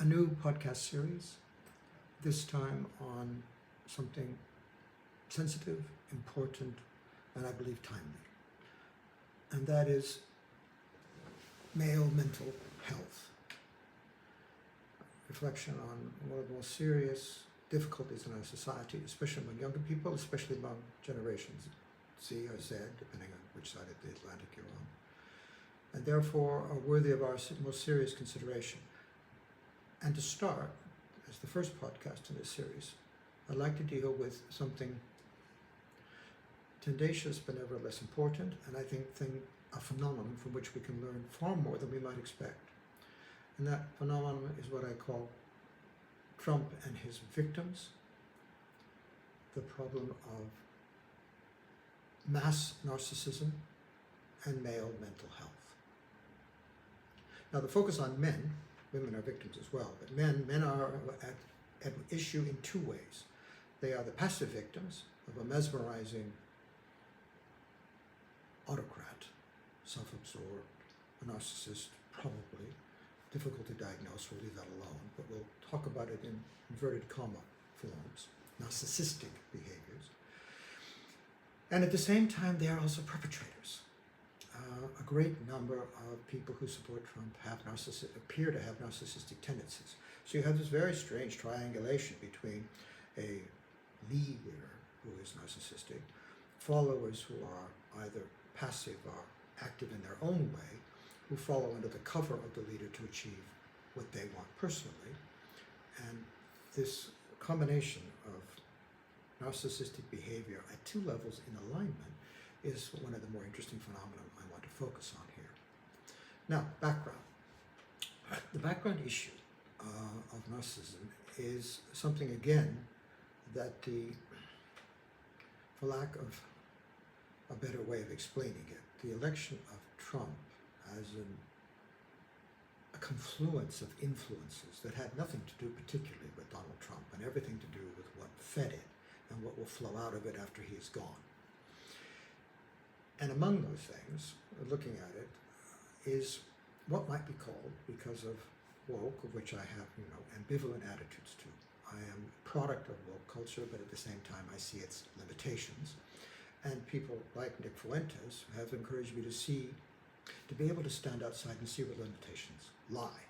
a new podcast series, this time on something sensitive, important, and I believe timely. And that is male mental health. Reflection on one of the most serious difficulties in our society, especially among younger people, especially among generations Z or Z, depending on which side of the Atlantic you're on, and therefore are worthy of our most serious consideration. And to start, as the first podcast in this series, I'd like to deal with something tendacious but nevertheless important, and I think a phenomenon from which we can learn far more than we might expect. And that phenomenon is what I call Trump and his victims, the problem of mass narcissism and male mental health. Now the focus on men, women are victims as well, but men are at issue in two ways. They are the passive victims of a mesmerizing autocrat, self-absorbed, a narcissist, probably, difficult to diagnose, we'll leave that alone, but we'll talk about it in inverted comma forms, narcissistic behaviors. And at the same time, they are also perpetrators. A great number of people who support Trump appear to have narcissistic tendencies. So you have this very strange triangulation between a leader who is narcissistic, followers who are either passive or active in their own way, who follow under the cover of the leader to achieve what they want personally. And this combination of narcissistic behavior at two levels in alignment is one of the more interesting phenomena I want to focus on here. Now, background. The background issue of narcissism is something, again, that for lack of a better way of explaining it, the election of Trump as a confluence of influences that had nothing to do particularly with Donald Trump and everything to do with what fed it and what will flow out of it after he is gone. And among those things, looking at it, is what might be called, because of woke, of which I have, ambivalent attitudes to. I am a product of woke culture, but at the same time I see its limitations. And people like Nick Fuentes have encouraged me to be able to stand outside and see where limitations lie.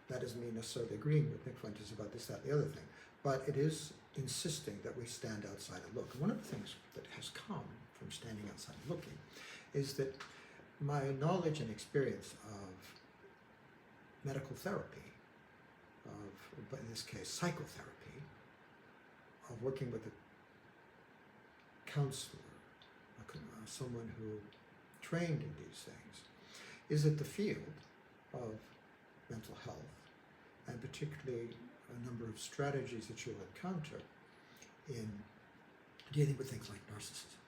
That doesn't mean necessarily agreeing with Nick Fuentes about this, that, and the other thing, but it is insisting that we stand outside and look. And one of the things that has come from standing outside and looking is that my knowledge and experience of medical therapy, but in this case psychotherapy, of working with a counselor, someone who trained in these things, is that the field of mental health, and particularly a number of strategies that you'll encounter in dealing with things like narcissism,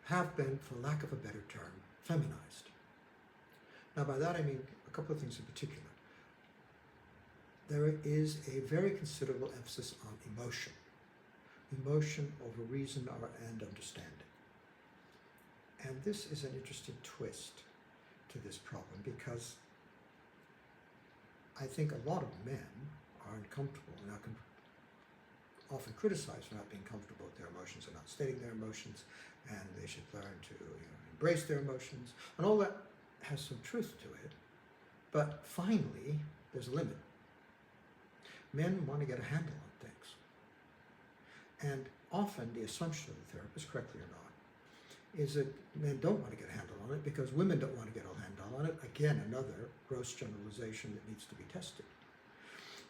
have been, for lack of a better term, feminized. Now by that I mean a couple of things in particular. There is a very considerable emphasis on emotion over reason and understanding. And this is an interesting twist to this problem, because I think a lot of men are uncomfortable and are often criticized for not being comfortable with their emotions and not stating their emotions, and they should learn to embrace their emotions, and all that has some truth to it. But finally, there's a limit. Men want to get a handle on things. And often the assumption of the therapist, correctly or not, is that men don't want to get a handle on it because women don't want to get a handle on it. Again, another gross generalization that needs to be tested.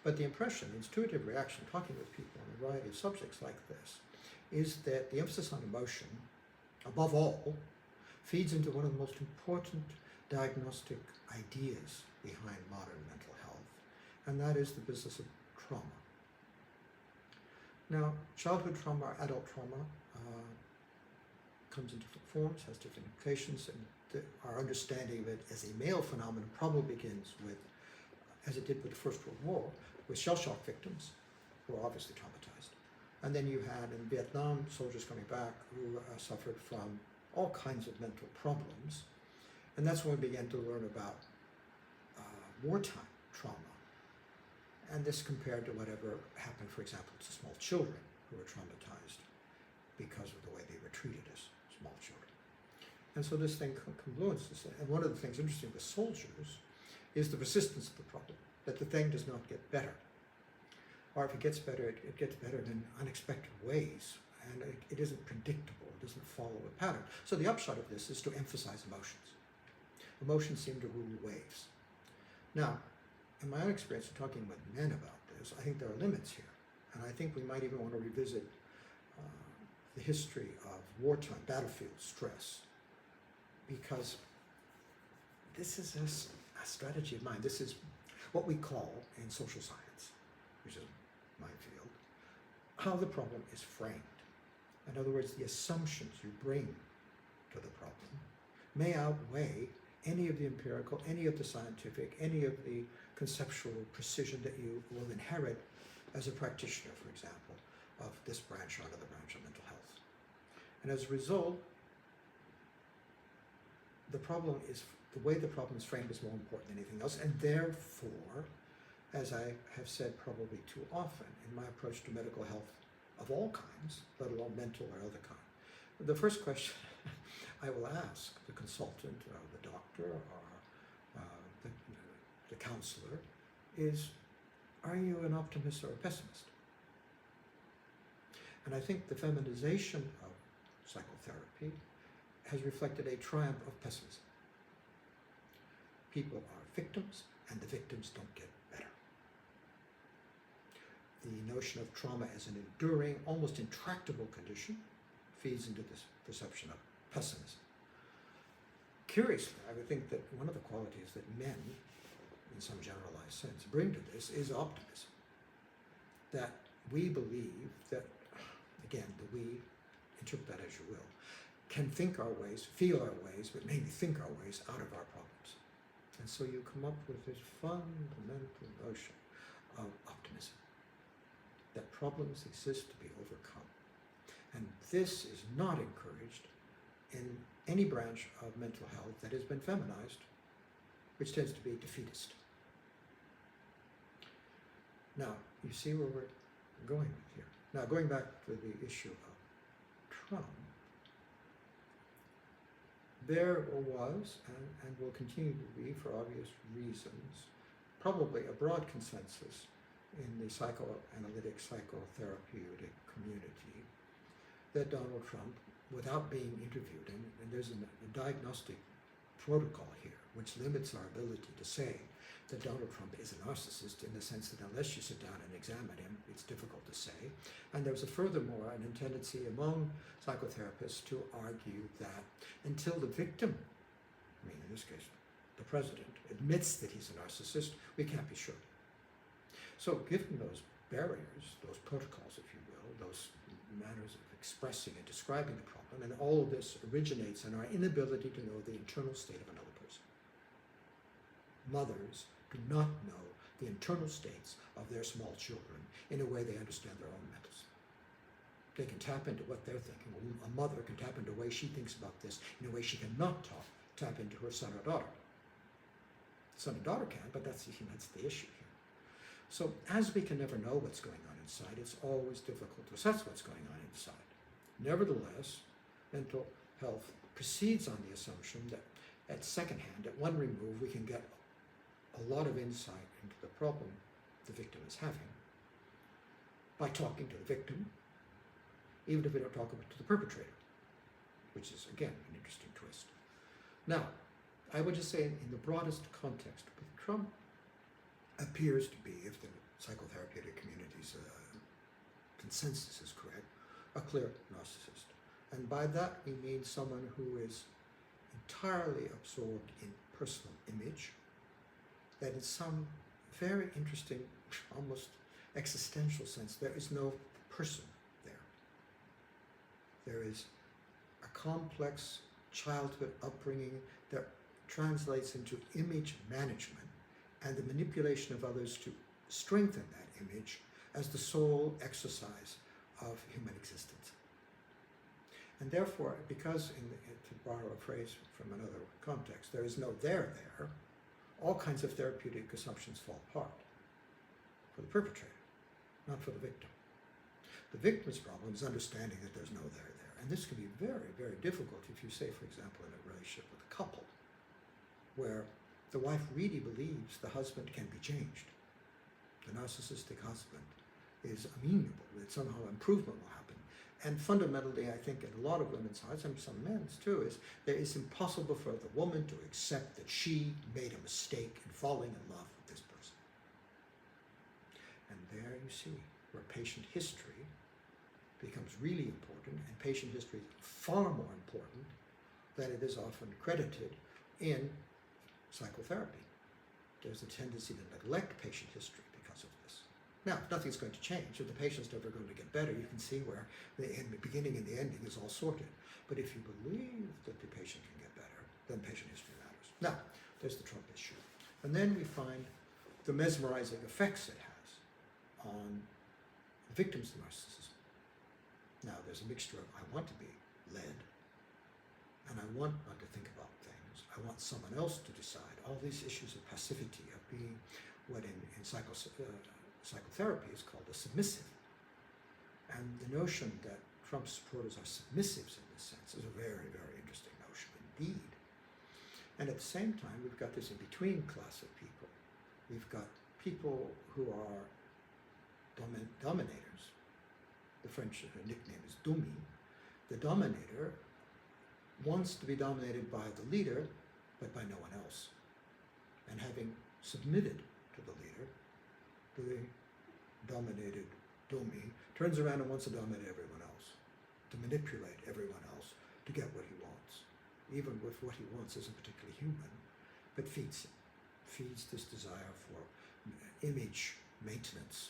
But the impression, the intuitive reaction, talking with people on a variety of subjects like this, is that the emphasis on emotion, above all, feeds into one of the most important diagnostic ideas behind modern mental health, and that is the business of trauma. Now, childhood trauma or adult trauma comes in different forms, has different implications, and our understanding of it as a male phenomenon probably begins with, as it did with the First World War, with shell shock victims who were obviously traumatized. And then you had in Vietnam soldiers coming back who suffered from all kinds of mental problems. And that's when we began to learn about wartime trauma And this compared to whatever happened, for example, to small children who were traumatized because of the way they were treated as small children. And so this thing congruences. And one of the things interesting with soldiers is the persistence of the problem, that the thing does not get better. Or if it gets better, it gets better in unexpected ways, and it isn't predictable, it doesn't follow a pattern. So the upshot of this is to emphasize emotions. Emotions seem to rule waves. Now, in my own experience of talking with men about this, I think there are limits here. And I think we might even want to revisit the history of wartime, battlefield stress, because this is a strategy of mine. This is what we call in social science, which is my field, how the problem is framed. In other words, the assumptions you bring to the problem may outweigh any of the empirical, any of the scientific, any of the conceptual precision that you will inherit as a practitioner, for example, of this branch or another branch of mental health. And as a result, the way the problem is framed is more important than anything else, and therefore, as I have said probably too often in my approach to medical health of all kinds, let alone mental or other kind, the first question I will ask the consultant or the doctor or the counselor is, are you an optimist or a pessimist? And I think the feminization of psychotherapy has reflected a triumph of pessimism. People are victims, and the victims don't get better. The notion of trauma as an enduring, almost intractable condition feeds into this perception of pessimism. Curiously, I would think that one of the qualities that men, in some generalized sense, bring to this is optimism. That we believe that, again, that we, interpret that as you will, can think our ways, feel our ways, but mainly think our ways out of our problems. And so you come up with this fundamental notion of optimism, that problems exist to be overcome. And this is not encouraged in any branch of mental health that has been feminized, which tends to be defeatist. Now, you see where we're going with here. Now, going back to the issue of Trump, there was, and will continue to be for obvious reasons, probably a broad consensus in the psychoanalytic, psychotherapeutic community that Donald Trump, without being interviewed, and there's a diagnostic protocol here which limits our ability to say that Donald Trump is a narcissist, in the sense that unless you sit down and examine him, it's difficult to say. And there was furthermore a tendency among psychotherapists to argue that until the victim, I mean in this case the president, admits that he's a narcissist, we can't be sure. So given those barriers, those protocols, if you will, those manners of expressing and describing the problem, and all of this originates in our inability to know the internal state of another person. Mothers do not know the internal states of their small children in a way they understand their own mentals. They can tap into what they're thinking. A mother can tap into the way she thinks about this in a way she cannot tap into her son or daughter. Son and daughter can, but that's the issue here. So as we can never know what's going on inside, it's always difficult to assess what's going on inside. Nevertheless, mental health proceeds on the assumption that at second hand, at one remove, we can get a lot of insight into the problem the victim is having by talking to the victim, even if we don't talk to the perpetrator, which is, again, an interesting twist. Now, I would just say in the broadest context, Trump appears to be, if the psychotherapeutic community's consensus is correct, a clear narcissist. And by that we mean someone who is entirely absorbed in personal image, that in some very interesting, almost existential sense, there is no person there. There is a complex childhood upbringing that translates into image management and the manipulation of others to strengthen that image as the sole exercise of human existence. And therefore, because, to borrow a phrase from another context, there is no there, all kinds of therapeutic assumptions fall apart. for the perpetrator, not for the victim. The victim's problem is understanding that there's no there there. And this can be very, very difficult if you say, for example, in a relationship with a couple, where the wife really believes the husband can be changed. The narcissistic husband is amenable, that somehow improvement will happen. And fundamentally, I think in a lot of women's hearts, and some men's too, is that it's impossible for the woman to accept that she made a mistake in falling in love with this person. And there you see where patient history becomes really important, and patient history is far more important than it is often credited in psychotherapy. There's a tendency to neglect patient history because of this. Now, nothing's going to change. If the patient's never going to get better, you can see where the beginning and the ending is all sorted. But if you believe that the patient can get better, then patient history matters. Now, there's the Trump issue. And then we find the mesmerizing effects it has on victims of narcissism. Now, there's a mixture of I want to be led, and I want not to think about things. I want someone else to decide. All these issues of passivity, of being what in psychotherapy is called a submissive. And the notion that Trump supporters are submissives in this sense is a very, very interesting notion indeed. And at the same time, we've got this in-between class of people. We've got people who are dominators. The French nickname is Dumi. The dominator wants to be dominated by the leader, but by no one else. And having submitted to the leader, the dominated Dumi turns around and wants to dominate everyone else, to manipulate everyone else, to get what he wants, even if what he wants isn't particularly human, but feeds it, feeds this desire for image maintenance,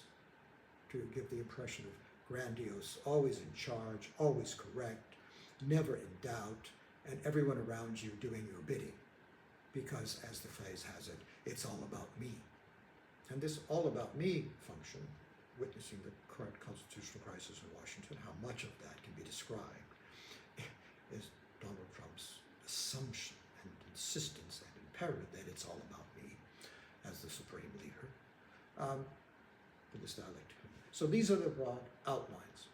to give the impression of grandiose, always in charge, always correct, never in doubt, and everyone around you doing your bidding. Because, as the phrase has it, it's all about me. And this all about me function, witnessing the current constitutional crisis in Washington, how much of that can be described, is Donald Trump's assumption and insistence and imperative that it's all about me as the supreme leader, in this dialectic. So these are the broad outlines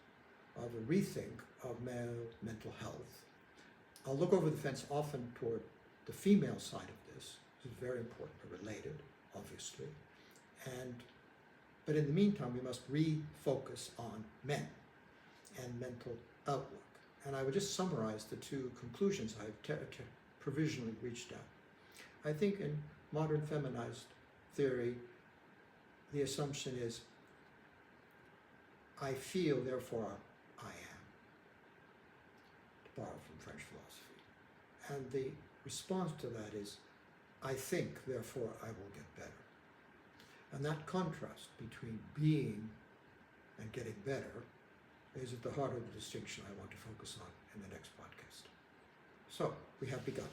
of a rethink of male mental health. I'll look over the fence often toward the female side of this. This is very important, but related, obviously. But in the meantime, we must refocus on men and mental outlook. And I would just summarize the two conclusions I've provisionally reached at. I think in modern feminized theory, the assumption is, I feel, therefore I am, to borrow from French philosophy. And the response to that is, I think, therefore I will get better. And that contrast between being and getting better is at the heart of the distinction I want to focus on in the next podcast. So, we have begun.